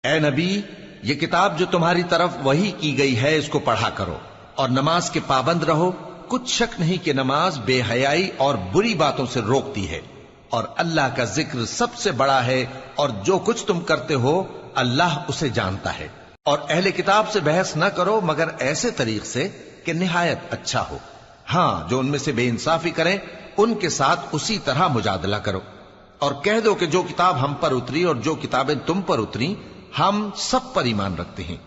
اے نبی، یہ کتاب جو تمہاری طرف وحی کی گئی ہے اس کو پڑھا کرو اور نماز کے پابند رہو۔ کچھ شک نہیں کہ نماز بے حیائی اور بری باتوں سے روکتی ہے، اور اللہ کا ذکر سب سے بڑا ہے، اور جو کچھ تم کرتے ہو اللہ اسے جانتا ہے۔ اور اہل کتاب سے بحث نہ کرو مگر ایسے طریق سے کہ نہایت اچھا ہو۔ ہاں، جو ان میں سے بے انصافی کریں ان کے ساتھ اسی طرح مجادلہ کرو، اور کہہ دو کہ جو کتاب ہم پر اتری اور جو کتابیں تم پر اتری ہم سب پر ایمان رکھتے ہیں،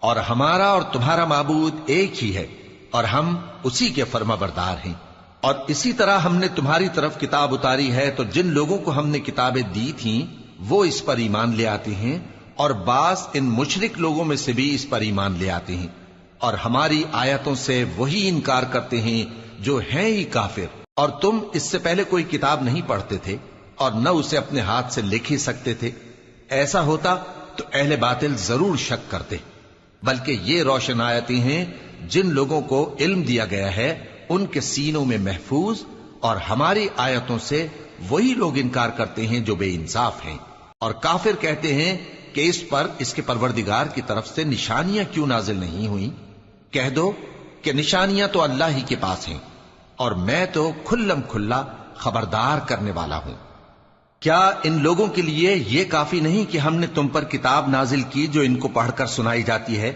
اور ہمارا اور تمہارا معبود ایک ہی ہے، اور ہم اسی کے فرما بردار ہیں۔ اور اسی طرح ہم نے تمہاری طرف کتاب اتاری ہے تو جن لوگوں کو ہم نے کتابیں دی تھیں وہ اس پر ایمان لے آتے ہیں، اور بعض ان مشرک لوگوں میں سے بھی اس پر ایمان لے آتے ہیں، اور ہماری آیتوں سے وہی انکار کرتے ہیں جو ہیں ہی کافر۔ اور تم اس سے پہلے کوئی کتاب نہیں پڑھتے تھے اور نہ اسے اپنے ہاتھ سے لکھ ہی سکتے تھے۔ ایسا ہوتا تو اہل باطل ضرور شک کرتے، بلکہ یہ روشن آیتیں ہیں جن لوگوں کو علم دیا گیا ہے ان کے سینوں میں محفوظ، اور ہماری آیتوں سے وہی لوگ انکار کرتے ہیں جو بے انصاف ہیں۔ اور کافر کہتے ہیں کہ اس پر اس کے پروردگار کی طرف سے نشانیاں کیوں نازل نہیں ہوئیں؟ کہہ دو کہ نشانیاں تو اللہ ہی کے پاس ہیں، اور میں تو کھلم کھلا خبردار کرنے والا ہوں۔ کیا ان لوگوں کے لیے یہ کافی نہیں کہ ہم نے تم پر کتاب نازل کی جو ان کو پڑھ کر سنائی جاتی ہے؟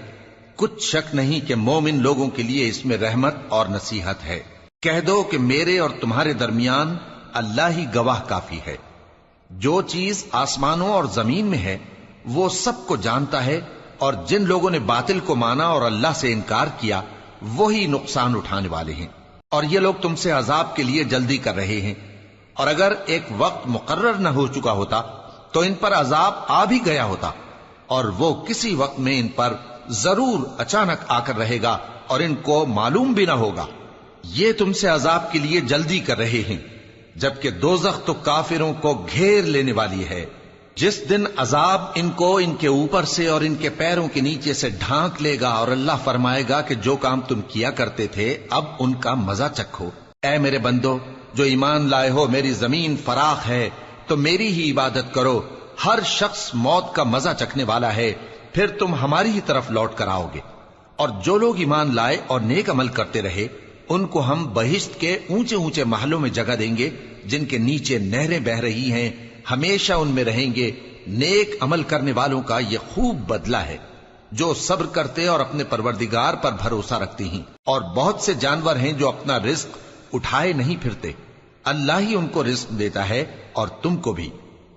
کچھ شک نہیں کہ مومن لوگوں کے لیے اس میں رحمت اور نصیحت ہے۔ کہہ دو کہ میرے اور تمہارے درمیان اللہ ہی گواہ کافی ہے۔ جو چیز آسمانوں اور زمین میں ہے وہ سب کو جانتا ہے، اور جن لوگوں نے باطل کو مانا اور اللہ سے انکار کیا وہی نقصان اٹھانے والے ہیں۔ اور یہ لوگ تم سے عذاب کے لیے جلدی کر رہے ہیں، اور اگر ایک وقت مقرر نہ ہو چکا ہوتا تو ان پر عذاب آ بھی گیا ہوتا، اور وہ کسی وقت میں ان پر ضرور اچانک آ کر رہے گا اور ان کو معلوم بھی نہ ہوگا۔ یہ تم سے عذاب کے لیے جلدی کر رہے ہیں، جبکہ دوزخ تو کافروں کو گھیر لینے والی ہے۔ جس دن عذاب ان کو ان کے اوپر سے اور ان کے پیروں کے نیچے سے ڈھانک لے گا، اور اللہ فرمائے گا کہ جو کام تم کیا کرتے تھے اب ان کا مزہ چکھو۔ اے میرے بندو جو ایمان لائے ہو، میری زمین فراخ ہے تو میری ہی عبادت کرو۔ ہر شخص موت کا مزہ چکھنے والا ہے، پھر تم ہماری ہی طرف لوٹ کر آؤ گے۔ اور جو لوگ ایمان لائے اور نیک عمل کرتے رہے ان کو ہم بہشت کے اونچے اونچے محلوں میں جگہ دیں گے جن کے نیچے نہریں بہہ رہی ہیں، ہمیشہ ان میں رہیں گے۔ نیک عمل کرنے والوں کا یہ خوب بدلہ ہے جو صبر کرتے اور اپنے پروردگار پر بھروسہ رکھتے ہیں۔ اور بہت سے جانور ہیں جو اپنا رزق اٹھائے نہیں پھرتے، اللہ ہی ان کو رزق دیتا ہے اور تم کو بھی،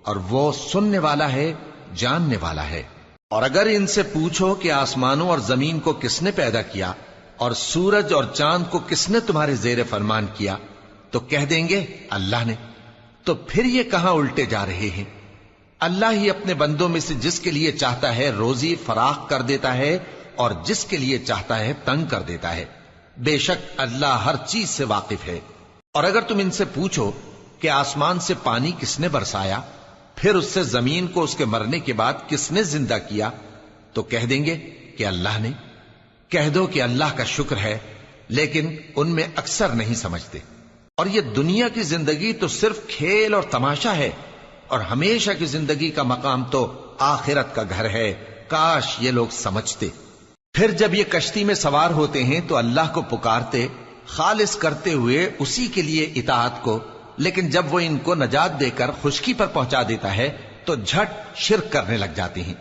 اور وہ سننے والا ہے، جاننے والا ہے۔ اور اگر ان سے پوچھو کہ آسمانوں اور زمین کو کس نے پیدا کیا اور سورج اور چاند کو کس نے تمہارے زیر فرمان کیا تو کہہ دیں گے اللہ نے۔ تو پھر یہ کہاں الٹے جا رہے ہیں؟ اللہ ہی اپنے بندوں میں سے جس کے لیے چاہتا ہے روزی فراخ کر دیتا ہے اور جس کے لیے چاہتا ہے تنگ کر دیتا ہے۔ بے شک اللہ ہر چیز سے واقف ہے۔ اور اگر تم ان سے پوچھو کہ آسمان سے پانی کس نے برسایا، پھر اس سے زمین کو اس کے مرنے کے بعد کس نے زندہ کیا تو کہہ دیں گے کہ اللہ نے۔ کہہ دو کہ اللہ کا شکر ہے، لیکن ان میں اکثر نہیں سمجھتے۔ اور یہ دنیا کی زندگی تو صرف کھیل اور تماشا ہے، اور ہمیشہ کی زندگی کا مقام تو آخرت کا گھر ہے۔ کاش یہ لوگ سمجھتے۔ پھر جب یہ کشتی میں سوار ہوتے ہیں تو اللہ کو پکارتے خالص کرتے ہوئے اسی کے لیے اطاعت کو، لیکن جب وہ ان کو نجات دے کر خشکی پر پہنچا دیتا ہے تو جھٹ شرک کرنے لگ جاتے ہیں،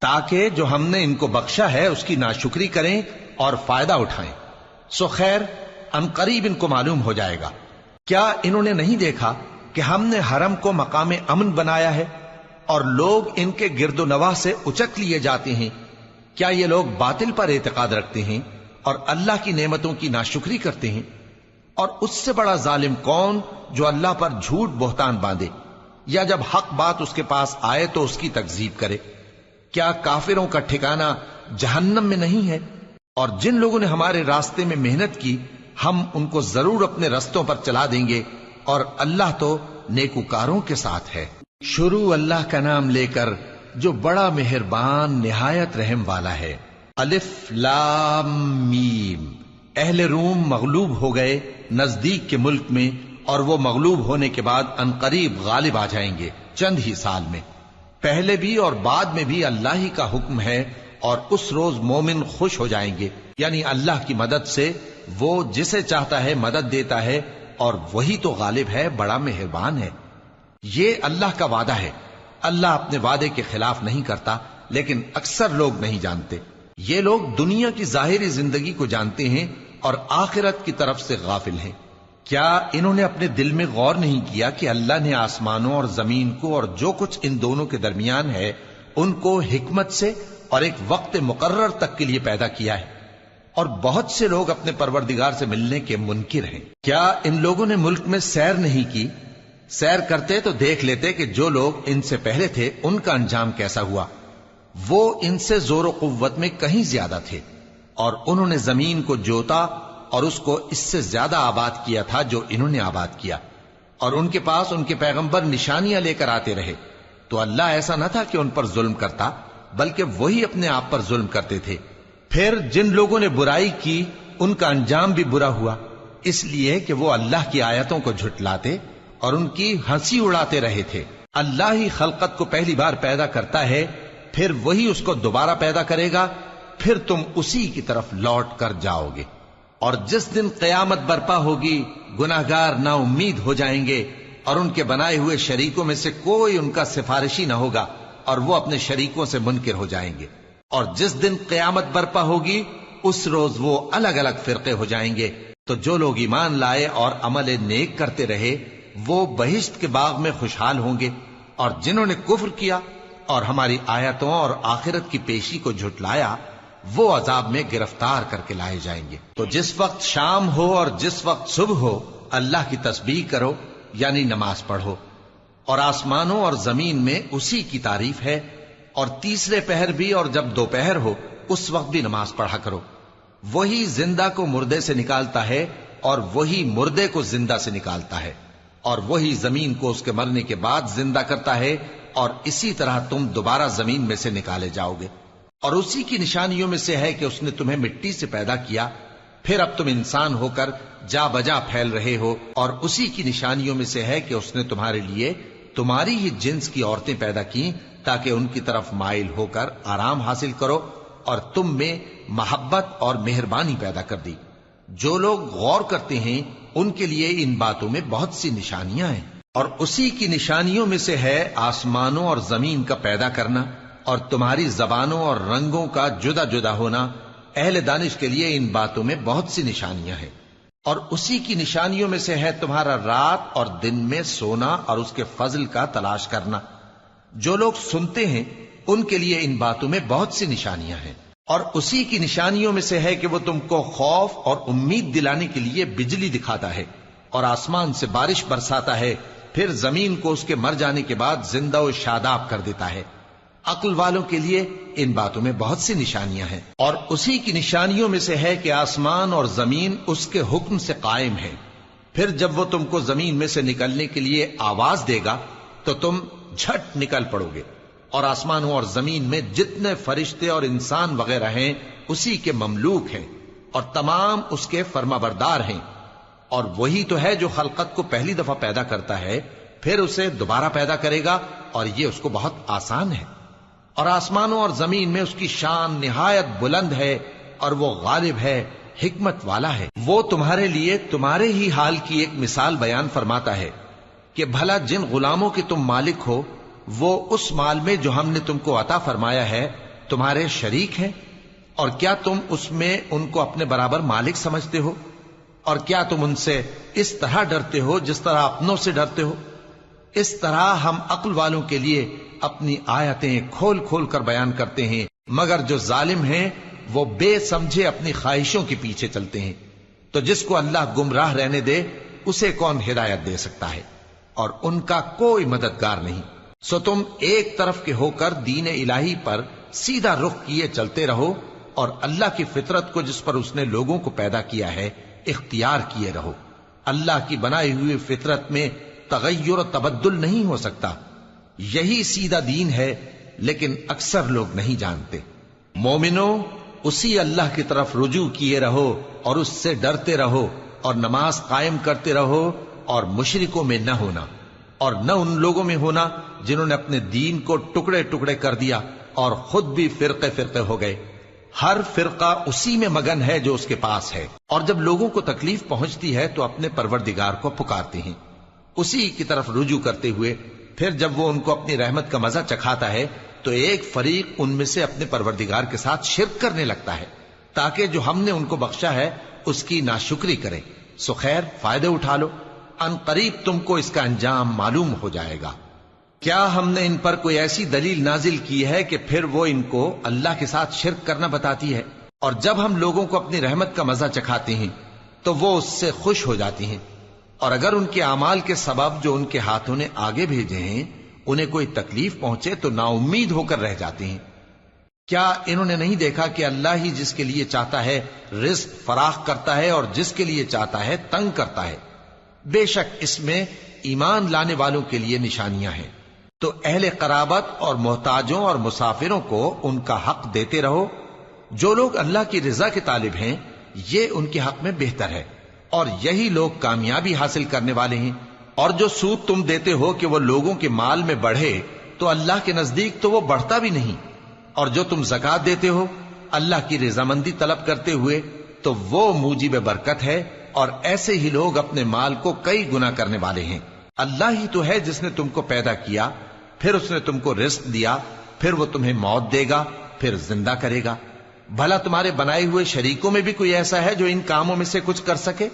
تاکہ جو ہم نے ان کو بخشا ہے اس کی ناشکری کریں اور فائدہ اٹھائیں۔ سو خیر عنقریب ان کو معلوم ہو جائے گا۔ کیا انہوں نے نہیں دیکھا کہ ہم نے حرم کو مقام امن بنایا ہے اور لوگ ان کے گرد و نواح سے اچک لیے جاتے ہیں؟ کیا یہ لوگ باطل پر اعتقاد رکھتے ہیں اور اللہ کی نعمتوں کی ناشکری کرتے ہیں؟ اور اس سے بڑا ظالم کون جو اللہ پر جھوٹ بہتان باندھے، یا جب حق بات اس کے پاس آئے تو اس کی تکذیب کرے؟ کیا کافروں کا ٹھکانہ جہنم میں نہیں ہے؟ اور جن لوگوں نے ہمارے راستے میں محنت کی ہم ان کو ضرور اپنے رستوں پر چلا دیں گے، اور اللہ تو نیکوکاروں کے ساتھ ہے۔ شروع اللہ کا نام لے کر جو بڑا مہربان نہایت رحم والا ہے۔ الف لام میم۔ اہل روم مغلوب ہو گئے نزدیک کے ملک میں، اور وہ مغلوب ہونے کے بعد عنقریب غالب آ جائیں گے چند ہی سال میں۔ پہلے بھی اور بعد میں بھی اللہ ہی کا حکم ہے، اور اس روز مومن خوش ہو جائیں گے، یعنی اللہ کی مدد سے وہ جسے چاہتا ہے مدد دیتا ہے، اور وہی تو غالب ہے، بڑا مہربان ہے۔ یہ اللہ کا وعدہ ہے، اللہ اپنے وعدے کے خلاف نہیں کرتا، لیکن اکثر لوگ نہیں جانتے۔ یہ لوگ دنیا کی ظاہری زندگی کو جانتے ہیں اور آخرت کی طرف سے غافل ہیں۔ کیا انہوں نے اپنے دل میں غور نہیں کیا کہ اللہ نے آسمانوں اور زمین کو اور جو کچھ ان دونوں کے درمیان ہے ان کو حکمت سے اور ایک وقت مقرر تک کے لیے پیدا کیا ہے؟ اور بہت سے لوگ اپنے پروردگار سے ملنے کے منکر ہیں۔ کیا ان لوگوں نے ملک میں سیر نہیں کی؟ سیر کرتے تو دیکھ لیتے کہ جو لوگ ان سے پہلے تھے ان کا انجام کیسا ہوا۔ وہ ان سے زور و قوت میں کہیں زیادہ تھے، اور انہوں نے زمین کو جوتا اور اس کو اس سے زیادہ آباد کیا تھا جو انہوں نے آباد کیا، اور ان کے پاس ان کے پیغمبر نشانیاں لے کر آتے رہے، تو اللہ ایسا نہ تھا کہ ان پر ظلم کرتا، بلکہ وہی اپنے آپ پر ظلم کرتے تھے۔ پھر جن لوگوں نے برائی کی ان کا انجام بھی برا ہوا، اس لیے کہ وہ اللہ کی آیتوں کو جھٹلاتے اور ان کی ہنسی اڑاتے رہے تھے۔ اللہ ہی خلقت کو پہلی بار پیدا کرتا ہے، پھر وہی اس کو دوبارہ پیدا کرے گا، پھر تم اسی کی طرف لوٹ کر جاؤ گے۔ اور جس دن قیامت برپا ہوگی گناہگار نا امید ہو جائیں گے، اور ان کے بنائے ہوئے شریکوں میں سے کوئی ان کا سفارشی نہ ہوگا، اور وہ اپنے شریکوں سے منکر ہو جائیں گے۔ اور جس دن قیامت برپا ہوگی اس روز وہ الگ الگ فرقے ہو جائیں گے، تو جو لوگ ایمان لائے اور عمل نیک کرتے رہے وہ بہشت کے باغ میں خوشحال ہوں گے، اور جنہوں نے کفر کیا اور ہماری آیتوں اور آخرت کی پیشی کو جھٹلایا وہ عذاب میں گرفتار کر کے لائے جائیں گے۔ تو جس وقت شام ہو اور جس وقت صبح ہو اللہ کی تسبیح کرو، یعنی نماز پڑھو، اور آسمانوں اور زمین میں اسی کی تعریف ہے، اور تیسرے پہر بھی اور جب دوپہر ہو اس وقت بھی نماز پڑھا کرو۔ وہی زندہ کو مردے سے نکالتا ہے اور وہی مردے کو زندہ سے نکالتا ہے، اور وہی زمین کو اس کے مرنے کے بعد زندہ کرتا ہے، اور اسی طرح تم دوبارہ زمین میں سے نکالے جاؤ گے۔ اور اسی کی نشانیوں میں سے ہے کہ اس نے تمہیں مٹی سے پیدا کیا، پھر اب تم انسان ہو کر جا بجا پھیل رہے ہو، اور اسی کی نشانیوں میں سے ہے کہ اس نے تمہارے لیے تمہاری ہی جنس کی عورتیں پیدا کی تاکہ ان کی طرف مائل ہو کر آرام حاصل کرو، اور تم میں محبت اور مہربانی پیدا کر دی۔ جو لوگ غور کرتے ہیں ان کے لیے ان باتوں میں بہت سی نشانیاں ہیں۔ اور اسی کی نشانیوں میں سے ہے آسمانوں اور زمین کا پیدا کرنا، اور تمہاری زبانوں اور رنگوں کا جدا جدا ہونا۔ اہل دانش کے لیے ان باتوں میں بہت سی نشانیاں ہیں۔ اور اسی کی نشانیوں میں سے ہے تمہارا رات اور دن میں سونا اور اس کے فضل کا تلاش کرنا۔ جو لوگ سنتے ہیں ان کے لیے ان باتوں میں بہت سی نشانیاں ہیں۔ اور اسی کی نشانیوں میں سے ہے کہ وہ تم کو خوف اور امید دلانے کے لیے بجلی دکھاتا ہے، اور آسمان سے بارش برساتا ہے، پھر زمین کو اس کے مر جانے کے بعد زندہ و شاداب کر دیتا ہے۔ عقل والوں کے لیے ان باتوں میں بہت سی نشانیاں ہیں۔ اور اسی کی نشانیوں میں سے ہے کہ آسمان اور زمین اس کے حکم سے قائم ہے، پھر جب وہ تم کو زمین میں سے نکلنے کے لیے آواز دے گا تو تم جھٹ نکل پڑو گے۔ اور آسمانوں اور زمین میں جتنے فرشتے اور انسان وغیرہ ہیں اسی کے مملوک ہیں، اور تمام اس کے فرما بردار ہیں۔ اور وہی تو ہے جو خلقت کو پہلی دفعہ پیدا کرتا ہے، پھر اسے دوبارہ پیدا کرے گا، اور یہ اس کو بہت آسان ہے۔ اور آسمانوں اور زمین میں اس کی شان نہایت بلند ہے، اور وہ غالب ہے، حکمت والا ہے۔ وہ تمہارے لیے تمہارے ہی حال کی ایک مثال بیان فرماتا ہے کہ بھلا جن غلاموں کے تم مالک ہو وہ اس مال میں جو ہم نے تم کو عطا فرمایا ہے تمہارے شریک ہیں، اور کیا تم اس میں ان کو اپنے برابر مالک سمجھتے ہو؟ اور کیا تم ان سے اس طرح ڈرتے ہو جس طرح اپنوں سے ڈرتے ہو؟ اس طرح ہم عقل والوں کے لیے اپنی آیتیں کھول کھول کر بیان کرتے ہیں، مگر جو ظالم ہیں وہ بے سمجھے اپنی خواہشوں کے پیچھے چلتے ہیں۔ تو جس کو اللہ گمراہ رہنے دے اسے کون ہدایت دے سکتا ہے، اور ان کا کوئی مددگار نہیں۔ سو تم ایک طرف کے ہو کر دین الہی پر سیدھا رخ کیے چلتے رہو، اور اللہ کی فطرت کو جس پر اس نے لوگوں کو پیدا کیا ہے اختیار کیے رہو۔ اللہ کی بنائی ہوئی فطرت میں تغیر و تبدل نہیں ہو سکتا، یہی سیدھا دین ہے، لیکن اکثر لوگ نہیں جانتے۔ مومنو، اسی اللہ کی طرف رجوع کیے رہو اور اس سے ڈرتے رہو، اور نماز قائم کرتے رہو، اور مشرکوں میں نہ ہونا، اور نہ ان لوگوں میں ہونا جنہوں نے اپنے دین کو ٹکڑے ٹکڑے کر دیا اور خود بھی فرقے فرقے ہو گئے۔ ہر فرقہ اسی میں مگن ہے جو اس کے پاس ہے، اور جب لوگوں کو تکلیف پہنچتی ہے تو اپنے پروردگار کو پکارتے ہیں، اسی کی طرف رجوع کرتے ہوئے پھر جب وہ ان کو اپنی رحمت کا مزہ چکھاتا ہے تو ایک فریق ان میں سے اپنے پروردگار کے ساتھ شرک کرنے لگتا ہے تاکہ جو ہم نے ان کو بخشا ہے اس کی ناشکری کرے۔ سو خیر، فائدے اٹھا لو، ان قریب تم کو اس کا انجام معلوم ہو جائے گا۔ کیا ہم نے ان پر کوئی ایسی دلیل نازل کی ہے کہ پھر وہ ان کو اللہ کے ساتھ شرک کرنا بتاتی ہے؟ اور جب ہم لوگوں کو اپنی رحمت کا مزہ چکھاتے ہیں تو وہ اس سے خوش ہو جاتی ہیں، اور اگر ان کے اعمال کے سبب جو ان کے ہاتھوں نے آگے بھیجے ہیں انہیں کوئی تکلیف پہنچے تو نا امید ہو کر رہ جاتے ہیں۔ کیا انہوں نے نہیں دیکھا کہ اللہ ہی جس کے لیے چاہتا ہے رزق فراخ کرتا ہے اور جس کے لیے چاہتا ہے تنگ کرتا ہے؟ بے شک اس میں ایمان لانے والوں کے لیے نشانیاں ہیں۔ تو اہل قرابت اور محتاجوں اور مسافروں کو ان کا حق دیتے رہو۔ جو لوگ اللہ کی رضا کے طالب ہیں یہ ان کے حق میں بہتر ہے، اور یہی لوگ کامیابی حاصل کرنے والے ہیں۔ اور جو سود تم دیتے ہو کہ وہ لوگوں کے مال میں بڑھے تو اللہ کے نزدیک تو وہ بڑھتا بھی نہیں، اور جو تم زکوٰۃ دیتے ہو اللہ کی رضامندی طلب کرتے ہوئے تو وہ موجب برکت ہے، اور ایسے ہی لوگ اپنے مال کو کئی گنا کرنے والے ہیں۔ اللہ ہی تو ہے جس نے تم کو پیدا کیا، پھر اس نے تم کو رزق دیا، پھر وہ تمہیں موت دے گا، پھر زندہ کرے گا۔ بھلا تمہارے بنائے ہوئے شریکوں میں بھی کوئی ایسا ہے جو ان کاموں میں سے کچھ کر سکے؟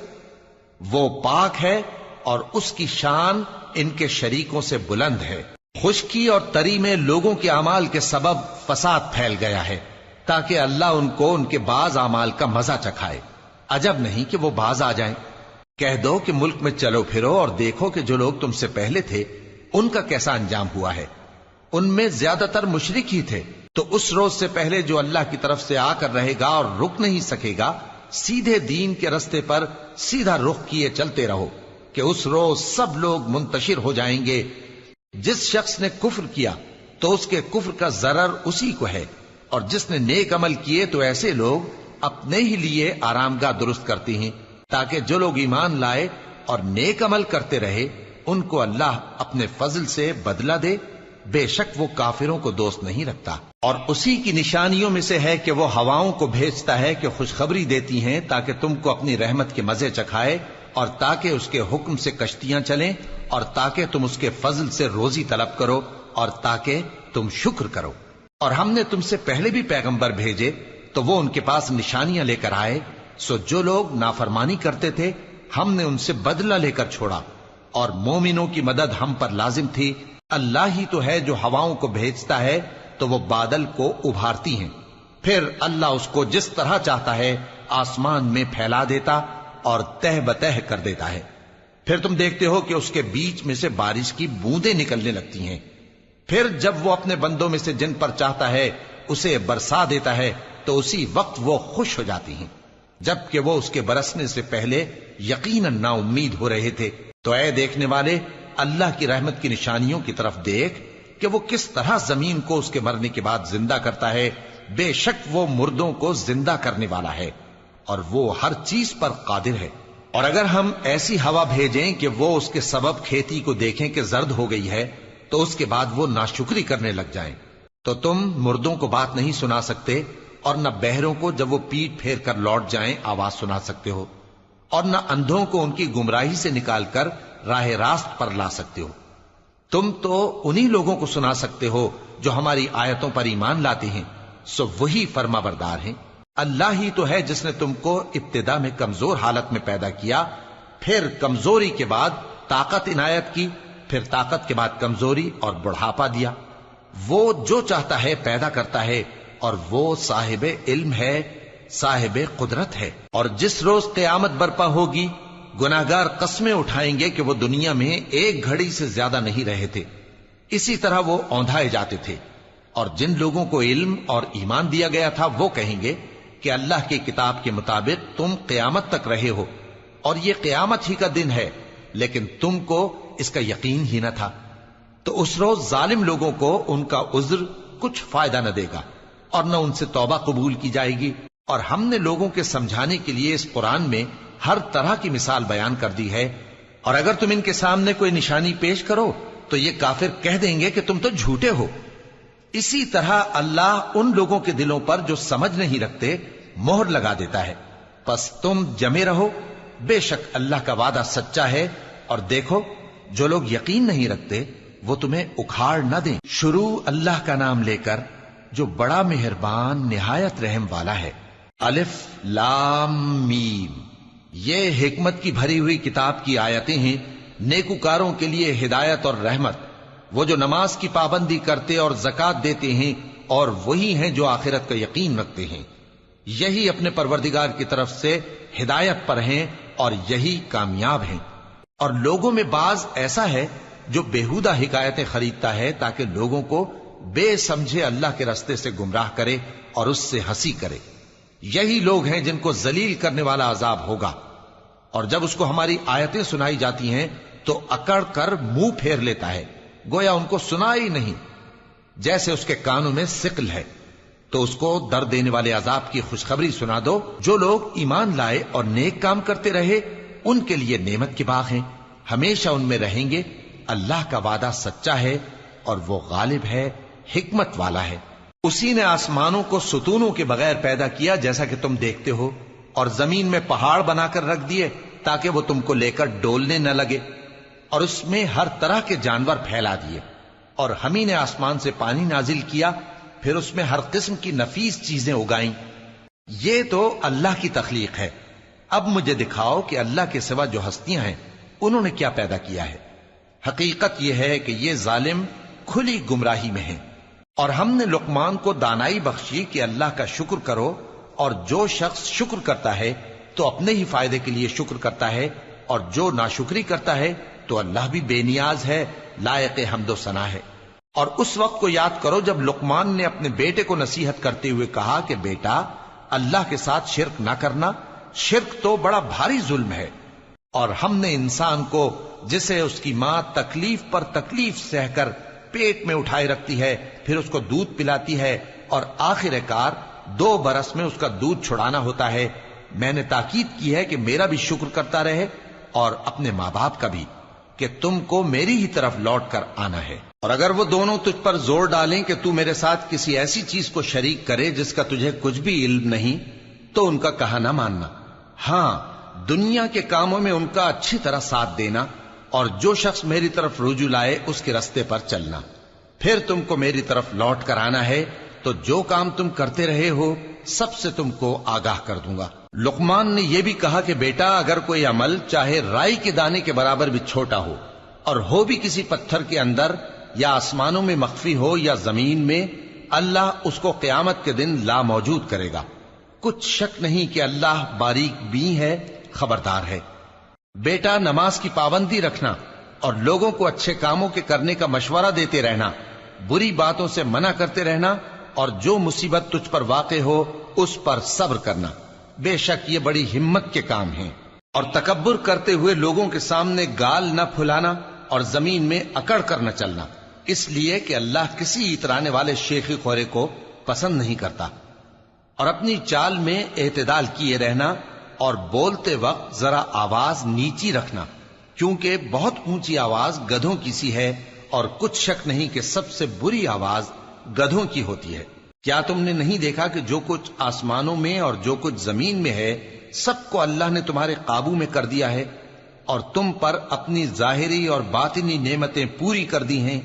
وہ پاک ہے اور اس کی شان ان کے شریکوں سے بلند ہے۔ خشکی اور تری میں لوگوں کے اعمال کے سبب فساد پھیل گیا ہے تاکہ اللہ ان کو ان کے بعض اعمال کا مزہ چکھائے۔ عجب نہیں کہ وہ باز آ جائیں۔ کہہ دو کہ ملک میں چلو پھرو اور دیکھو کہ جو لوگ تم سے پہلے تھے ان کا کیسا انجام ہوا ہے۔ ان میں زیادہ تر مشرک ہی تھے۔ تو اس روز سے پہلے جو اللہ کی طرف سے آ کر رہے گا اور رک نہیں سکے گا، سیدھے دین کے رستے پر سیدھا رخ کیے چلتے رہو کہ اس روز سب لوگ منتشر ہو جائیں گے۔ جس شخص نے کفر کیا تو اس کے کفر کا ضرر اسی کو ہے، اور جس نے نیک عمل کیے تو ایسے لوگ اپنے ہی لیے آرامگاہ درست کرتے ہیں تاکہ جو لوگ ایمان لائے اور نیک عمل کرتے رہے ان کو اللہ اپنے فضل سے بدلہ دے۔ بے شک وہ کافروں کو دوست نہیں رکھتا۔ اور اسی کی نشانیوں میں سے ہے کہ وہ ہواؤں کو بھیجتا ہے کہ خوشخبری دیتی ہیں تاکہ تم کو اپنی رحمت کے مزے چکھائے، اور تاکہ اس کے حکم سے کشتیاں چلیں، اور تاکہ تم اس کے فضل سے روزی طلب کرو، اور تاکہ تم شکر کرو۔ اور ہم نے تم سے پہلے بھی پیغمبر بھیجے تو وہ ان کے پاس نشانیاں لے کر آئے، سو جو لوگ نافرمانی کرتے تھے ہم نے ان سے بدلہ لے کر چھوڑا، اور مومنوں کی مدد ہم پر لازم تھی۔ اللہ ہی تو ہے جو ہواؤں کو بھیجتا ہے تو وہ بادل کو ابھارتی ہیں، پھر اللہ اس کو جس طرح چاہتا ہے آسمان میں پھیلا دیتا اور تہ بتہ کر دیتا ہے۔ پھر تم دیکھتے ہو کہ اس کے بیچ میں سے بارش کی بوندیں نکلنے لگتی ہیں، پھر جب وہ اپنے بندوں میں سے جن پر چاہتا ہے اسے برسا دیتا ہے تو اسی وقت وہ خوش ہو جاتی ہیں، جبکہ وہ اس کے برسنے سے پہلے یقیناً نا امید ہو رہے تھے۔ تو اے دیکھنے والے، اللہ کی رحمت کی نشانیوں کی طرف دیکھ کہ وہ کس طرح زمین کو اس کے مرنے کے بعد زندہ کرتا ہے۔ بے شک وہ مردوں کو زندہ کرنے والا ہے اور وہ ہر چیز پر قادر ہے۔ اور اگر ہم ایسی ہوا بھیجیں کہ وہ اس کے سبب کھیتی کو دیکھیں کہ زرد ہو گئی ہے تو اس کے بعد وہ ناشکری کرنے لگ جائیں، تو تم مردوں کو بات نہیں سنا سکتے، اور نہ بہروں کو جب وہ پیٹ پھیر کر لوٹ جائیں آواز سنا سکتے ہو، اور نہ اندھوں کو ان کی گمراہی سے نکال کر راہ راست پر لا سکتے ہو۔ تم تو انہی لوگوں کو سنا سکتے ہو جو ہماری آیتوں پر ایمان لاتے ہیں، سو وہی فرما بردار ہیں۔ اللہ ہی تو ہے جس نے تم کو ابتدا میں کمزور حالت میں پیدا کیا، پھر کمزوری کے بعد طاقت عنایت کی، پھر طاقت کے بعد کمزوری اور بڑھاپا دیا۔ وہ جو چاہتا ہے پیدا کرتا ہے، اور وہ صاحب علم ہے، صاحب قدرت ہے۔ اور جس روز قیامت برپا ہوگی گناہگار قسمیں اٹھائیں گے کہ وہ دنیا میں ایک گھڑی سے زیادہ نہیں رہے تھے، اسی طرح وہ اوندھائے جاتے تھے۔ اور جن لوگوں کو علم اور ایمان دیا گیا تھا وہ کہیں گے کہ اللہ کی کتاب کے مطابق تم قیامت تک رہے ہو، اور یہ قیامت ہی کا دن ہے، لیکن تم کو اس کا یقین ہی نہ تھا۔ تو اس روز ظالم لوگوں کو ان کا عذر کچھ فائدہ نہ دے گا، اور نہ ان سے توبہ قبول کی جائے گی۔ اور ہم نے لوگوں کے سمجھانے کے لیے اس قرآن میں ہر طرح کی مثال بیان کر دی ہے اور اگر تم ان کے سامنے کوئی نشانی پیش کرو تو یہ کافر کہہ دیں گے کہ تم تو جھوٹے ہو۔ اسی طرح اللہ ان لوگوں کے دلوں پر جو سمجھ نہیں رکھتے مہر لگا دیتا ہے۔ پس تم جمے رہو، بے شک اللہ کا وعدہ سچا ہے، اور دیکھو جو لوگ یقین نہیں رکھتے وہ تمہیں اکھاڑ نہ دیں۔ شروع اللہ کا نام لے کر جو بڑا مہربان نہایت رحم والا ہے۔ الف لام میم، یہ حکمت کی بھری ہوئی کتاب کی آیتیں ہیں، نیکوکاروں کے لیے ہدایت اور رحمت، وہ جو نماز کی پابندی کرتے اور زکوٰۃ دیتے ہیں، اور وہی ہیں جو آخرت کا یقین رکھتے ہیں، یہی اپنے پروردگار کی طرف سے ہدایت پر ہیں اور یہی کامیاب ہیں۔ اور لوگوں میں بعض ایسا ہے جو بیہودہ حکایتیں خریدتا ہے تاکہ لوگوں کو بے سمجھے اللہ کے رستے سے گمراہ کرے اور اس سے ہنسی کرے۔ یہی لوگ ہیں جن کو ذلیل کرنے والا عذاب ہوگا، اور جب اس کو ہماری آیتیں سنائی جاتی ہیں تو اکڑ کر منہ پھیر لیتا ہے، گویا ان کو سنا ہی نہیں، جیسے اس کے کانوں میں ثقل ہے۔ تو اس کو درد دینے والے عذاب کی خوشخبری سنا دو۔ جو لوگ ایمان لائے اور نیک کام کرتے رہے ان کے لیے نعمت کے باغ ہیں، ہمیشہ ان میں رہیں گے۔ اللہ کا وعدہ سچا ہے اور وہ غالب ہے، حکمت والا ہے۔ اسی نے آسمانوں کو ستونوں کے بغیر پیدا کیا جیسا کہ تم دیکھتے ہو، اور زمین میں پہاڑ بنا کر رکھ دیے تاکہ وہ تم کو لے کر ڈولنے نہ لگے، اور اس میں ہر طرح کے جانور پھیلا دیے، اور ہم ہی نے آسمان سے پانی نازل کیا، پھر اس میں ہر قسم کی نفیس چیزیں اگائیں۔ یہ تو اللہ کی تخلیق ہے۔ اب مجھے دکھاؤ کہ اللہ کے سوا جو ہستیاں ہیں انہوں نے کیا پیدا کیا ہے۔ حقیقت یہ ہے کہ یہ ظالم کھلی گمراہی میں ہیں۔ اور ہم نے لقمان کو دانائی بخشی کہ اللہ کا شکر کرو، اور جو شخص شکر کرتا ہے تو اپنے ہی فائدے کے لیے شکر کرتا ہے، اور جو ناشکری کرتا ہے تو اللہ بھی بے نیاز ہے، لائق حمد و ثنا ہے۔ اور اس وقت کو یاد کرو جب لقمان نے اپنے بیٹے کو نصیحت کرتے ہوئے کہا کہ بیٹا، اللہ کے ساتھ شرک نہ کرنا، شرک تو بڑا بھاری ظلم ہے۔ اور ہم نے انسان کو جسے اس کی ماں تکلیف پر تکلیف سہ کر پیٹ میں اٹھائے رکھتی ہے، پھر اس کو دودھ پلاتی ہے، اور آخر کار 2 برس میں اس کا دودھ چھڑانا ہوتا ہے، میں نے تاکید کی ہے کہ میرا بھی شکر کرتا رہے اور اپنے ماں باپ کا بھی، کہ تم کو میری ہی طرف لوٹ کر آنا ہے۔ اور اگر وہ دونوں تجھ پر زور ڈالیں کہ تو میرے ساتھ کسی ایسی چیز کو شریک کرے جس کا تجھے کچھ بھی علم نہیں، تو ان کا کہا نہ ماننا۔ ہاں، دنیا کے کاموں میں ان کا اچھی طرح ساتھ دینا، اور جو شخص میری طرف رجوع لائے اس کے رستے پر چلنا۔ پھر تم کو میری طرف لوٹ کر آنا ہے، تو جو کام تم کرتے رہے ہو سب سے تم کو آگاہ کر دوں گا۔ لقمان نے یہ بھی کہا کہ بیٹا، اگر کوئی عمل چاہے رائی کے دانے کے برابر بھی چھوٹا ہو، اور ہو بھی کسی پتھر کے اندر یا آسمانوں میں مخفی ہو یا زمین میں، اللہ اس کو قیامت کے دن لا موجود کرے گا۔ کچھ شک نہیں کہ اللہ باریک بین ہے، خبردار ہے۔ بیٹا، نماز کی پابندی رکھنا اور لوگوں کو اچھے کاموں کے کرنے کا مشورہ دیتے رہنا، بری باتوں سے منع کرتے رہنا، اور جو مصیبت تجھ پر واقع ہو اس پر صبر کرنا، بے شک یہ بڑی ہمت کے کام ہیں۔ اور تکبر کرتے ہوئے لوگوں کے سامنے گال نہ پھلانا اور زمین میں اکڑ کر نہ چلنا، اس لیے کہ اللہ کسی اترانے والے شیخی خورے کو پسند نہیں کرتا۔ اور اپنی چال میں اعتدال کیے رہنا، اور بولتے وقت ذرا آواز نیچی رکھنا، کیونکہ بہت اونچی آواز گدھوں کی سی ہے، اور کچھ شک نہیں کہ سب سے بری آواز گدھوں کی ہوتی ہے۔ کیا تم نے نہیں دیکھا کہ جو کچھ آسمانوں میں اور جو کچھ زمین میں ہے سب کو اللہ نے تمہارے قابو میں کر دیا ہے، اور تم پر اپنی ظاہری اور باطنی نعمتیں پوری کر دی ہیں۔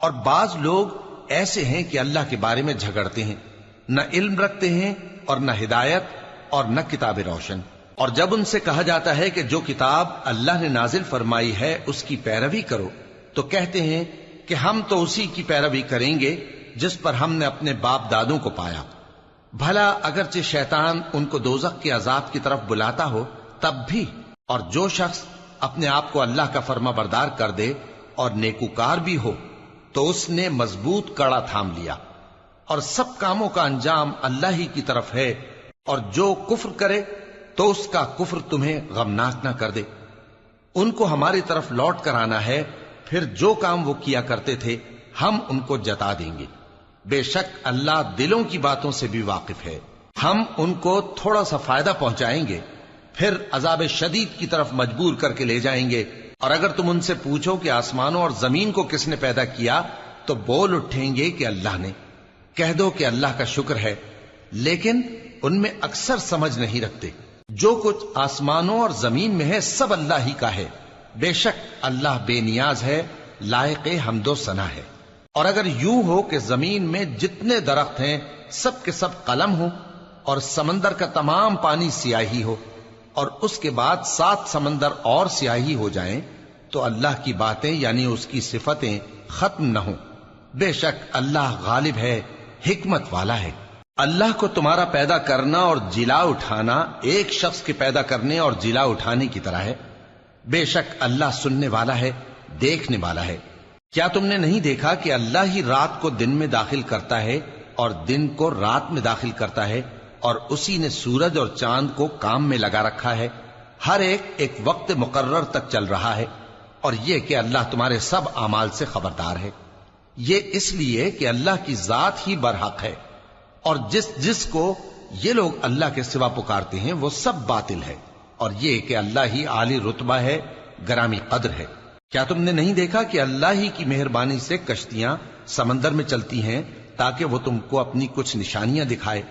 اور بعض لوگ ایسے ہیں کہ اللہ کے بارے میں جھگڑتے ہیں، نہ علم رکھتے ہیں اور نہ ہدایت اور نہ کتاب روشن۔ اور جب ان سے کہا جاتا ہے کہ جو کتاب اللہ نے نازل فرمائی ہے اس کی پیروی کرو، تو کہتے ہیں کہ ہم تو اسی کی پیروی کریں گے جس پر ہم نے اپنے باپ دادوں کو پایا۔ بھلا اگرچہ شیطان ان کو دوزخ کے عذاب کی طرف بلاتا ہو تب بھی۔ اور جو شخص اپنے آپ کو اللہ کا فرما بردار کر دے اور نیکوکار بھی ہو تو اس نے مضبوط کڑا تھام لیا، اور سب کاموں کا انجام اللہ ہی کی طرف ہے۔ اور جو کفر کرے تو اس کا کفر تمہیں غمناک نہ کر دے۔ ان کو ہماری طرف لوٹ کر آنا ہے، پھر جو کام وہ کیا کرتے تھے ہم ان کو جتا دیں گے۔ بے شک اللہ دلوں کی باتوں سے بھی واقف ہے۔ ہم ان کو تھوڑا سا فائدہ پہنچائیں گے، پھر عذاب شدید کی طرف مجبور کر کے لے جائیں گے۔ اور اگر تم ان سے پوچھو کہ آسمانوں اور زمین کو کس نے پیدا کیا تو بول اٹھیں گے کہ اللہ نے۔ کہہ دو کہ اللہ کا شکر ہے، لیکن ان میں اکثر سمجھ نہیں رکھتے۔ جو کچھ آسمانوں اور زمین میں ہے سب اللہ ہی کا ہے، بے شک اللہ بے نیاز ہے، لائق حمد و ثنا ہے۔ اور اگر یوں ہو کہ زمین میں جتنے درخت ہیں سب کے سب قلم ہو، اور سمندر کا تمام پانی سیاہی ہو، اور اس کے بعد 7 سمندر اور سیاہی ہو جائیں، تو اللہ کی باتیں یعنی اس کی صفتیں ختم نہ ہوں۔ بے شک اللہ غالب ہے، حکمت والا ہے۔ اللہ کو تمہارا پیدا کرنا اور جلا اٹھانا ایک شخص کے پیدا کرنے اور جلا اٹھانے کی طرح ہے۔ بے شک اللہ سننے والا ہے، دیکھنے والا ہے۔ کیا تم نے نہیں دیکھا کہ اللہ ہی رات کو دن میں داخل کرتا ہے اور دن کو رات میں داخل کرتا ہے، اور اسی نے سورج اور چاند کو کام میں لگا رکھا ہے، ہر ایک وقت مقرر تک چل رہا ہے، اور یہ کہ اللہ تمہارے سب اعمال سے خبردار ہے۔ یہ اس لیے کہ اللہ کی ذات ہی برحق ہے، اور جس کو یہ لوگ اللہ کے سوا پکارتے ہیں وہ سب باطل ہے، اور یہ کہ اللہ ہی عالی رتبہ ہے، گرامی قدر ہے۔ کیا تم نے نہیں دیکھا کہ اللہ ہی کی مہربانی سے کشتیاں سمندر میں چلتی ہیں تاکہ وہ تم کو اپنی کچھ نشانیاں دکھائے؟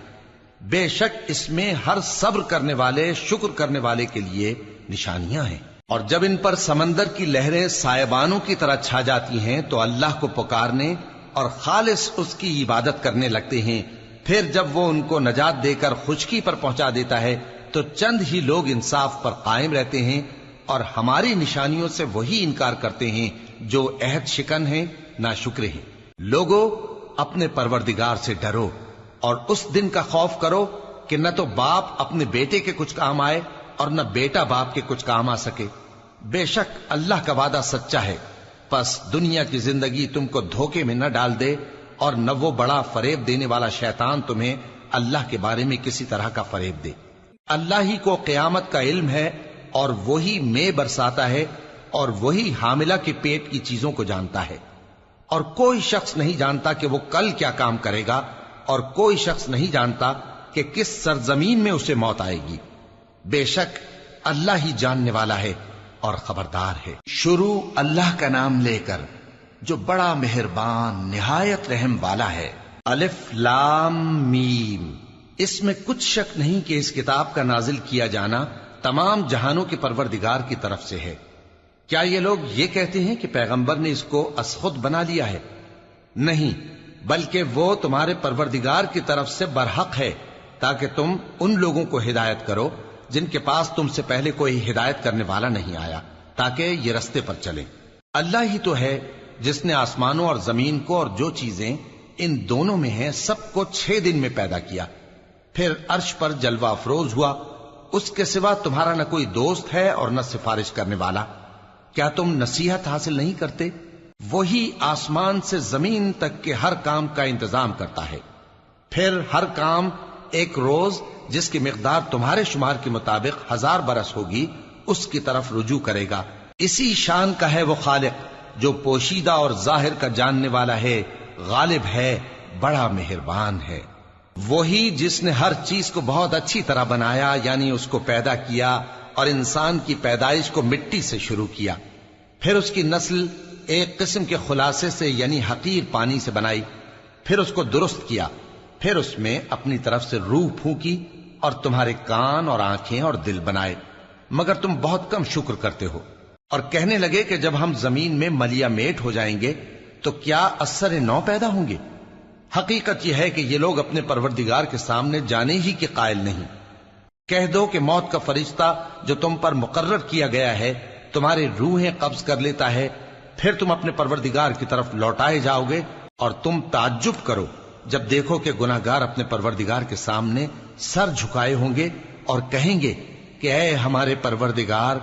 بے شک اس میں ہر صبر کرنے والے، شکر کرنے والے کے لیے نشانیاں ہیں۔ اور جب ان پر سمندر کی لہریں سائبانوں کی طرح چھا جاتی ہیں تو اللہ کو پکارنے اور خالص اس کی عبادت کرنے لگتے ہیں، پھر جب وہ ان کو نجات دے کر خشکی پر پہنچا دیتا ہے تو چند ہی لوگ انصاف پر قائم رہتے ہیں، اور ہماری نشانیوں سے وہی انکار کرتے ہیں جو عہد شکن ہیں، ناشکرے ہیں۔ لوگو اپنے پروردگار سے ڈرو اور اس دن کا خوف کرو کہ نہ تو باپ اپنے بیٹے کے کچھ کام آئے اور نہ بیٹا باپ کے کچھ کام آ سکے۔ بے شک اللہ کا وعدہ سچا ہے، پس دنیا کی زندگی تم کو دھوکے میں نہ ڈال دے، اور نہ وہ بڑا فریب دینے والا شیطان تمہیں اللہ کے بارے میں کسی طرح کا فریب دے۔ اللہ ہی کو قیامت کا علم ہے، اور وہی میں برساتا ہے، اور وہی حاملہ کے پیٹ کی چیزوں کو جانتا ہے، اور کوئی شخص نہیں جانتا کہ وہ کل کیا کام کرے گا، اور کوئی شخص نہیں جانتا کہ کس سرزمین میں اسے موت آئے گی۔ بے شک اللہ ہی جاننے والا ہے اور خبردار ہے۔ شروع اللہ کا نام لے کر جو بڑا مہربان نہایت رحم والا ہے۔ الف لام میم۔ اس میں کچھ شک نہیں کہ اس کتاب کا نازل کیا جانا تمام جہانوں کے پروردگار کی طرف سے ہے۔ کیا یہ لوگ یہ کہتے ہیں کہ پیغمبر نے اس کو از خود بنا لیا ہے؟ نہیں، بلکہ وہ تمہارے پروردگار کی طرف سے برحق ہے، تاکہ تم ان لوگوں کو ہدایت کرو جن کے پاس تم سے پہلے کوئی ہدایت کرنے والا نہیں آیا، تاکہ یہ رستے پر چلیں۔ اللہ ہی تو ہے جس نے آسمانوں اور زمین کو اور جو چیزیں ان دونوں میں ہیں سب کو 6 دن میں پیدا کیا، پھر عرش پر جلوہ افروز ہوا۔ اس کے سوا تمہارا نہ کوئی دوست ہے اور نہ سفارش کرنے والا۔ کیا تم نصیحت حاصل نہیں کرتے؟ وہی آسمان سے زمین تک کے ہر کام کا انتظام کرتا ہے، پھر ہر کام ایک روز جس کی مقدار تمہارے شمار کے مطابق 1000 برس ہوگی اس کی طرف رجوع کرے گا۔ اسی شان کا ہے وہ خالق جو پوشیدہ اور ظاہر کا جاننے والا ہے، غالب ہے، بڑا مہربان ہے۔ وہی جس نے ہر چیز کو بہت اچھی طرح بنایا، یعنی اس کو پیدا کیا، اور انسان کی پیدائش کو مٹی سے شروع کیا، پھر اس کی نسل ایک قسم کے خلاصے سے یعنی حقیر پانی سے بنائی، پھر اس کو درست کیا، پھر اس میں اپنی طرف سے روح پھونکی، اور تمہارے کان اور آنکھیں اور دل بنائے، مگر تم بہت کم شکر کرتے ہو۔ اور کہنے لگے کہ جب ہم زمین میں ملیا میٹ ہو جائیں گے تو کیا اثر نو پیدا ہوں گے؟ حقیقت یہ ہے کہ یہ لوگ اپنے پروردگار کے سامنے جانے ہی کے قائل نہیں۔ کہہ دو کہ موت کا فرشتہ جو تم پر مقرر کیا گیا ہے تمہاری روحیں قبض کر لیتا ہے، پھر تم اپنے پروردگار کی طرف لوٹائے جاؤ گے، اور تم تعجب کرو جب دیکھو کہ گناہگار اپنے پروردگار کے سامنے سر جھکائے ہوں گے اور کہیں گے کہ اے ہمارے پروردگار،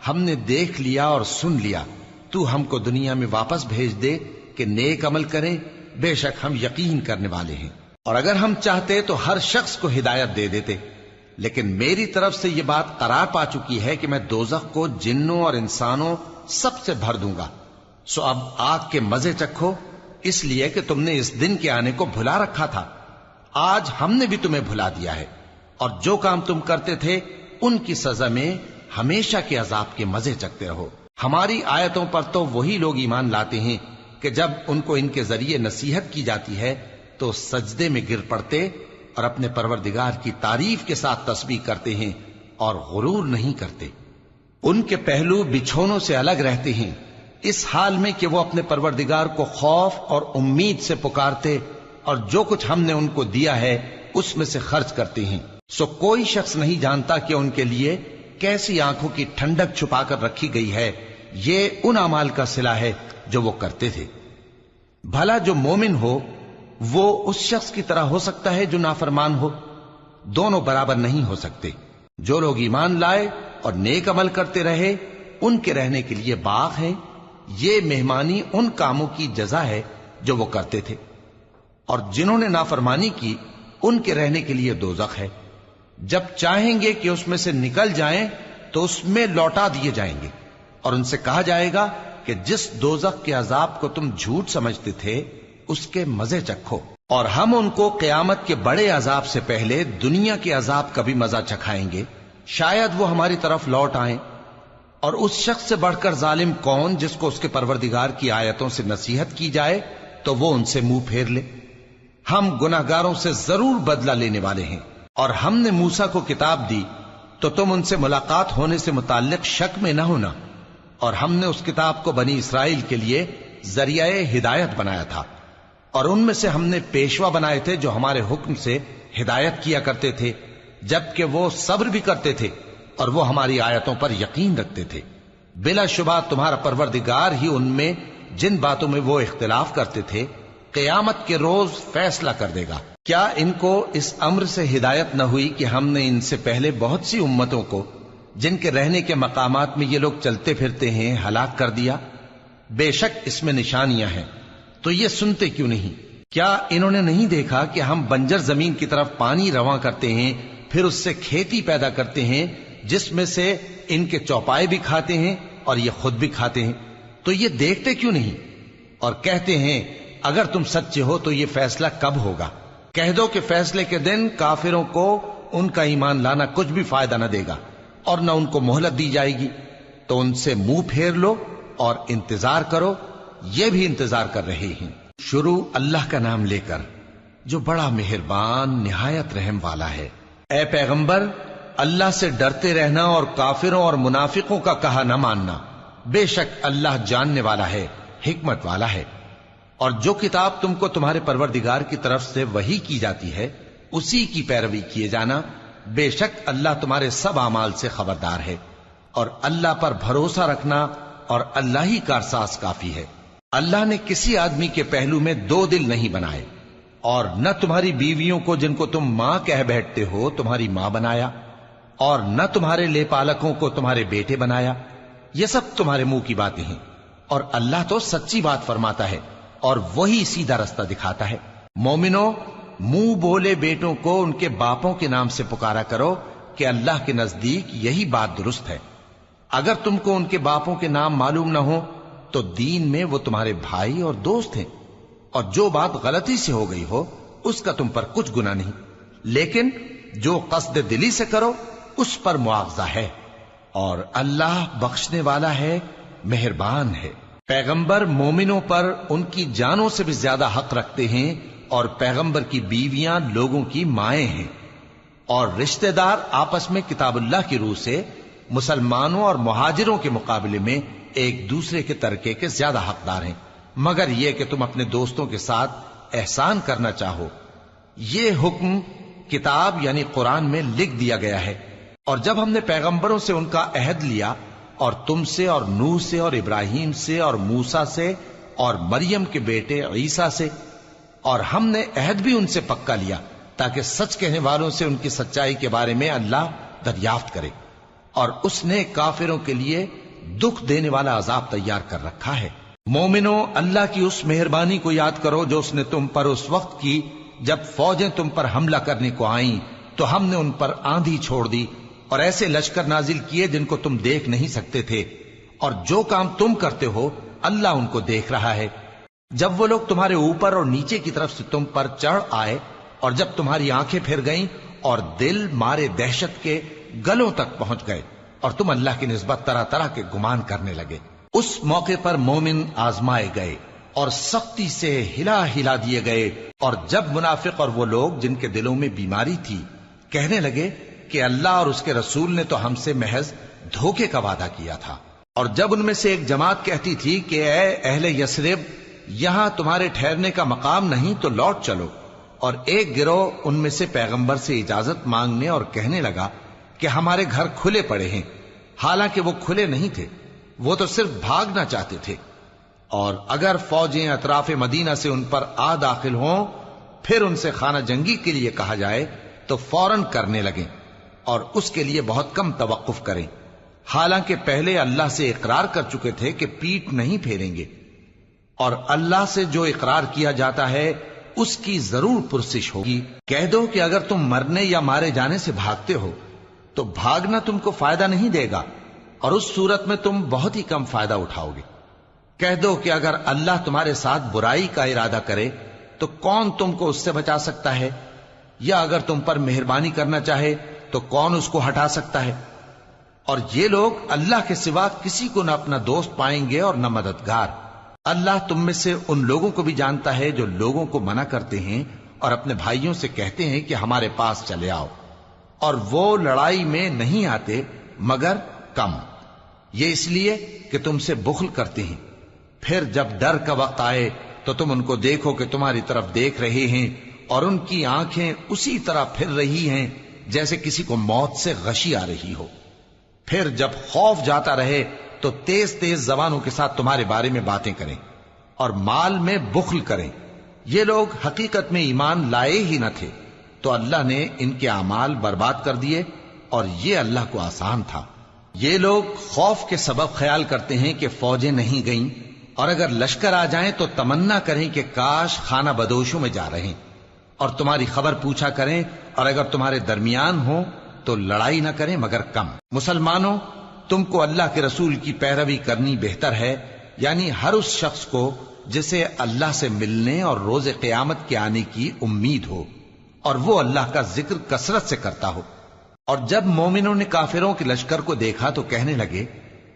ہم نے دیکھ لیا اور سن لیا، تو ہم کو دنیا میں واپس بھیج دے کہ نیک عمل کریں، بے شک ہم یقین کرنے والے ہیں۔ اور اگر ہم چاہتے تو ہر شخص کو ہدایت دے دیتے، لیکن میری طرف سے یہ بات قرار پا چکی ہے کہ میں دوزخ کو جنوں اور انسانوں سب سے بھر دوں گا، سو اب آگ کے مزے چکھو، اس لیے کہ تم نے اس دن کے آنے کو بھلا رکھا تھا۔ آج ہم نے بھی تمہیں بھلا دیا ہے، اور جو کام تم کرتے تھے ان کی سزا میں ہمیشہ کے عذاب کے مزے چکھتے رہو۔ ہماری آیتوں پر تو وہی لوگ ایمان لاتے ہیں کہ جب ان کو ان کے ذریعے نصیحت کی جاتی ہے تو سجدے میں گر پڑتے اور اپنے پروردگار کی تعریف کے ساتھ تسبیح کرتے ہیں اور غرور نہیں کرتے۔ ان کے پہلو بچھونوں سے الگ رہتے ہیں، اس حال میں کہ وہ اپنے پروردگار کو خوف اور امید سے پکارتے اور جو کچھ ہم نے ان کو دیا ہے اس میں سے خرچ کرتے ہیں۔ سو کوئی شخص نہیں جانتا کہ ان کے لیے کیسی آنکھوں کی ٹھنڈک چھپا کر رکھی گئی ہے، یہ ان اعمال کا صلہ ہے جو وہ کرتے تھے۔ بھلا جو مومن ہو وہ اس شخص کی طرح ہو سکتا ہے جو نافرمان ہو؟ دونوں برابر نہیں ہو سکتے۔ جو لوگ ایمان لائے اور نیک عمل کرتے رہے ان کے رہنے کے لیے باغ ہیں، یہ مہمانی ان کاموں کی جزا ہے جو وہ کرتے تھے، اور جنہوں نے نافرمانی کی ان کے رہنے کے لیے دوزخ ہے۔ جب چاہیں گے کہ اس میں سے نکل جائیں تو اس میں لوٹا دیے جائیں گے، اور ان سے کہا جائے گا کہ جس دوزخ کے عذاب کو تم جھوٹ سمجھتے تھے اس کے مزے چکھو، اور ہم ان کو قیامت کے بڑے عذاب سے پہلے دنیا کے عذاب کا بھی مزہ چکھائیں گے، شاید وہ ہماری طرف لوٹ آئیں۔ اور اس شخص سے بڑھ کر ظالم کون جس کو اس کے پروردگار کی آیتوں سے نصیحت کی جائے تو وہ ان سے منہ پھیر لے۔ ہم گناہگاروں سے ضرور بدلہ لینے والے ہیں، اور ہم نے موسیٰ کو کتاب دی تو تم ان سے ملاقات ہونے سے متعلق شک میں نہ ہونا، اور ہم نے اس کتاب کو بنی اسرائیل کے لیے ذریعہ ہدایت بنایا تھا، اور ان میں سے ہم نے پیشوا بنائے تھے جو ہمارے حکم سے ہدایت کیا کرتے تھے، جبکہ وہ صبر بھی کرتے تھے اور وہ ہماری آیتوں پر یقین رکھتے تھے۔ بلا شبہ تمہارا پروردگار ہی ان میں جن باتوں میں وہ اختلاف کرتے تھے قیامت کے روز فیصلہ کر دے گا۔ کیا ان کو اس امر سے ہدایت نہ ہوئی کہ ہم نے ان سے پہلے بہت سی امتوں کو جن کے رہنے کے مقامات میں یہ لوگ چلتے پھرتے ہیں ہلاک کر دیا؟ بے شک اس میں نشانیاں ہیں، تو یہ سنتے کیوں نہیں؟ کیا انہوں نے نہیں دیکھا کہ ہم بنجر زمین کی طرف پانی رواں کرتے ہیں، پھر اس سے کھیتی پیدا کرتے ہیں جس میں سے ان کے چوپائے بھی کھاتے ہیں اور یہ خود بھی کھاتے ہیں؟ تو یہ دیکھتے کیوں نہیں؟ اور کہتے ہیں اگر تم سچے ہو تو یہ فیصلہ کب ہوگا؟ کہہ دو کہ فیصلے کے دن کافروں کو ان کا ایمان لانا کچھ بھی فائدہ نہ دے گا اور نہ ان کو مہلت دی جائے گی، تو ان سے منہ پھیر لو اور انتظار کرو، یہ بھی انتظار کر رہے ہیں۔ شروع اللہ کا نام لے کر جو بڑا مہربان نہایت رحم والا ہے۔ اے پیغمبر، اللہ سے ڈرتے رہنا اور کافروں اور منافقوں کا کہا نہ ماننا، بے شک اللہ جاننے والا ہے، حکمت والا ہے۔ اور جو کتاب تم کو تمہارے پروردگار کی طرف سے وحی کی جاتی ہے اسی کی پیروی کیے جانا، بے شک اللہ تمہارے سب اعمال سے خبردار ہے۔ اور اللہ پر بھروسہ رکھنا اور اللہ ہی کارساز کافی ہے۔ اللہ نے کسی آدمی کے پہلو میں دو دل نہیں بنائے، اور نہ تمہاری بیویوں کو جن کو تم ماں کہہ بیٹھتے ہو تمہاری ماں بنایا، اور نہ تمہارے لے پالکوں کو تمہارے بیٹے بنایا، یہ سب تمہارے منہ کی باتیں ہیں، اور اللہ تو سچی بات فرماتا ہے اور وہی سیدھا رستہ دکھاتا ہے۔ مومنو، منہ بولے بیٹوں کو ان کے باپوں کے نام سے پکارا کرو کہ اللہ کے نزدیک یہی بات درست ہے۔ اگر تم کو ان کے باپوں کے نام معلوم نہ ہو تو دین میں وہ تمہارے بھائی اور دوست ہیں، اور جو بات غلطی سے ہو گئی ہو اس کا تم پر کچھ گناہ نہیں، لیکن جو قصد دلی سے کرو اس پر معاوضہ ہے، اور اللہ بخشنے والا ہے، مہربان ہے۔ پیغمبر مومنوں پر ان کی جانوں سے بھی زیادہ حق رکھتے ہیں، اور پیغمبر کی بیویاں لوگوں کی مائیں ہیں، اور رشتہ دار آپس میں کتاب اللہ کی روح سے مسلمانوں اور مہاجروں کے مقابلے میں ایک دوسرے کے ترکے کے زیادہ حقدار ہیں، مگر یہ کہ تم اپنے دوستوں کے ساتھ احسان کرنا چاہو۔ یہ حکم کتاب یعنی قرآن میں لکھ دیا گیا ہے۔ اور جب ہم نے پیغمبروں سے ان کا عہد لیا، اور تم سے اور نوح سے اور ابراہیم سے اور موسیٰ سے اور مریم کے بیٹے عیسیٰ سے، اور ہم نے عہد بھی ان سے پکا لیا تاکہ سچ کہنے والوں سے ان کی سچائی کے بارے میں اللہ دریافت کرے، اور اس نے کافروں کے لیے دکھ دینے والا عذاب تیار کر رکھا ہے۔ مومنو، اللہ کی اس مہربانی کو یاد کرو جو اس نے تم پر اس وقت کی جب فوجیں تم پر حملہ کرنے کو آئیں تو ہم نے ان پر آندھی چھوڑ دی اور ایسے لشکر نازل کیے جن کو تم دیکھ نہیں سکتے تھے، اور جو کام تم کرتے ہو اللہ ان کو دیکھ رہا ہے۔ جب وہ لوگ تمہارے اوپر اور نیچے کی طرف سے تم پر چڑھ آئے، اور جب تمہاری آنکھیں پھر گئیں اور دل مارے دہشت کے گلوں تک پہنچ گئے اور تم اللہ کی نسبت طرح طرح کے گمان کرنے لگے۔ اس موقع پر مومن آزمائے گئے اور سختی سے ہلا ہلا دیے گئے، اور جب منافق اور وہ لوگ جن کے دلوں میں بیماری تھی کہنے لگے کہ اللہ اور اس کے رسول نے تو ہم سے محض دھوکے کا وعدہ کیا تھا، اور جب ان میں سے ایک جماعت کہتی تھی کہ اے اہل یثرب، یہاں تمہارے ٹھہرنے کا مقام نہیں تو لوٹ چلو، اور ایک گروہ ان میں سے پیغمبر سے اجازت مانگنے اور کہنے لگا کہ ہمارے گھر کھلے پڑے ہیں، حالانکہ وہ کھلے نہیں تھے، وہ تو صرف بھاگنا چاہتے تھے، اور اگر فوجیں اطراف مدینہ سے ان پر آ داخل ہوں پھر ان سے خانہ جنگی کے لیے کہا جائے تو فوراً کرنے لگیں، اور اس کے لیے بہت کم توقف کریں، حالانکہ پہلے اللہ سے اقرار کر چکے تھے کہ پیٹھ نہیں پھیریں گے، اور اللہ سے جو اقرار کیا جاتا ہے اس کی ضرور پرسش ہوگی۔ کہہ دو کہ اگر تم مرنے یا مارے جانے سے بھاگتے ہو تو بھاگنا تم کو فائدہ نہیں دے گا، اور اس صورت میں تم بہت ہی کم فائدہ اٹھاؤ گے۔ کہہ دو کہ اگر اللہ تمہارے ساتھ برائی کا ارادہ کرے تو کون تم کو اس سے بچا سکتا ہے، یا اگر تم پر مہربانی کرنا چاہے تو کون اس کو ہٹا سکتا ہے؟ اور یہ لوگ اللہ کے سوا کسی کو نہ اپنا دوست پائیں گے اور نہ مددگار۔ اللہ تم میں سے ان لوگوں کو بھی جانتا ہے جو لوگوں کو منع کرتے ہیں اور اپنے بھائیوں سے کہتے ہیں کہ ہمارے پاس چلے آؤ، اور وہ لڑائی میں نہیں آتے مگر کم، یہ اس لیے کہ تم سے بخل کرتے ہیں۔ پھر جب ڈر کا وقت آئے تو تم ان کو دیکھو کہ تمہاری طرف دیکھ رہے ہیں، اور ان کی آنکھیں اسی طرح پھر رہی ہیں جیسے کسی کو موت سے غشی آ رہی ہو۔ پھر جب خوف جاتا رہے تو تیز تیز زبانوں کے ساتھ تمہارے بارے میں باتیں کریں اور مال میں بخل کریں۔ یہ لوگ حقیقت میں ایمان لائے ہی نہ تھے، تو اللہ نے ان کے اعمال برباد کر دیے، اور یہ اللہ کو آسان تھا۔ یہ لوگ خوف کے سبب خیال کرتے ہیں کہ فوجیں نہیں گئیں، اور اگر لشکر آ جائیں تو تمنا کریں کہ کاش خانہ بدوشوں میں جا رہے، اور تمہاری خبر پوچھا کریں، اور اگر تمہارے درمیان ہوں تو لڑائی نہ کریں مگر کم۔ مسلمانوں، تم کو اللہ کے رسول کی پیروی کرنی بہتر ہے، یعنی ہر اس شخص کو جسے اللہ سے ملنے اور روز قیامت کے آنے کی امید ہو، اور وہ اللہ کا ذکر کثرت سے کرتا ہو۔ اور جب مومنوں نے کافروں کے لشکر کو دیکھا تو کہنے لگے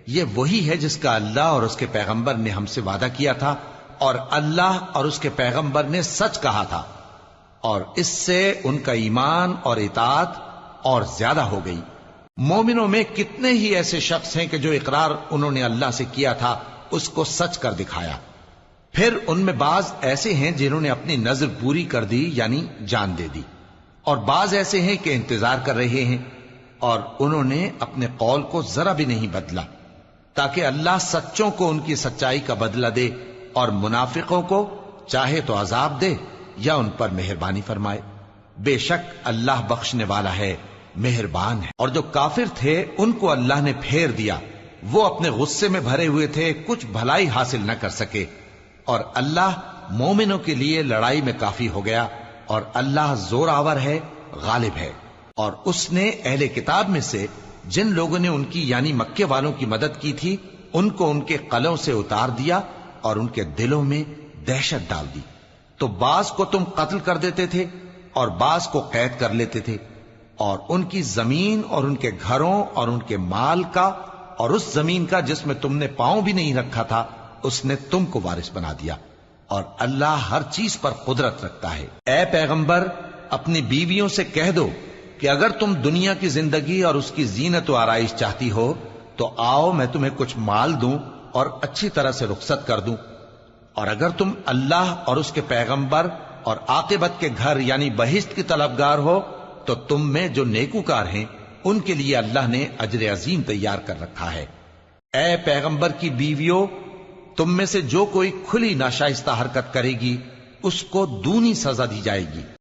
یہ وہی ہے جس کا اللہ اور اس کے پیغمبر نے ہم سے وعدہ کیا تھا، اور اللہ اور اس کے پیغمبر نے سچ کہا تھا، اور اس سے ان کا ایمان اور اطاعت اور زیادہ ہو گئی۔ مومنوں میں کتنے ہی ایسے شخص ہیں کہ جو اقرار انہوں نے اللہ سے کیا تھا اس کو سچ کر دکھایا، پھر ان میں بعض ایسے ہیں جنہوں نے اپنی نظر پوری کر دی یعنی جان دے دی، اور بعض ایسے ہیں کہ انتظار کر رہے ہیں، اور انہوں نے اپنے قول کو ذرا بھی نہیں بدلا، تاکہ اللہ سچوں کو ان کی سچائی کا بدلہ دے، اور منافقوں کو چاہے تو عذاب دے یا ان پر مہربانی فرمائے۔ بے شک اللہ بخشنے والا ہے، مہربان ہے۔ اور جو کافر تھے ان کو اللہ نے پھیر دیا، وہ اپنے غصے میں بھرے ہوئے تھے، کچھ بھلائی حاصل نہ کر سکے، اور اللہ مومنوں کے لیے لڑائی میں کافی ہو گیا، اور اللہ زور آور ہے، غالب ہے۔ اور اس نے اہل کتاب میں سے جن لوگوں نے ان کی یعنی مکے والوں کی مدد کی تھی ان کو ان کے قلعوں سے اتار دیا اور ان کے دلوں میں دہشت ڈال دی، تو بعض کو تم قتل کر دیتے تھے اور بعض کو قید کر لیتے تھے، اور ان کی زمین اور ان کے گھروں اور ان کے مال کا اور اس زمین کا جس میں تم نے پاؤں بھی نہیں رکھا تھا اس نے تم کو وارث بنا دیا، اور اللہ ہر چیز پر قدرت رکھتا ہے۔ اے پیغمبر، اپنی بیویوں سے کہہ دو کہ اگر تم دنیا کی زندگی اور اس کی زینت و آرائش چاہتی ہو تو آؤ میں تمہیں کچھ مال دوں اور اچھی طرح سے رخصت کر دوں، اور اگر تم اللہ اور اس کے پیغمبر اور عاقبت کے گھر یعنی بہشت کی طلبگار ہو تو تم میں جو نیکوکار ہیں ان کے لیے اللہ نے اجر عظیم تیار کر رکھا ہے۔ اے پیغمبر کی بیویوں، تم میں سے جو کوئی کھلی ناشائستہ حرکت کرے گی اس کو دونی سزا دی جائے گی،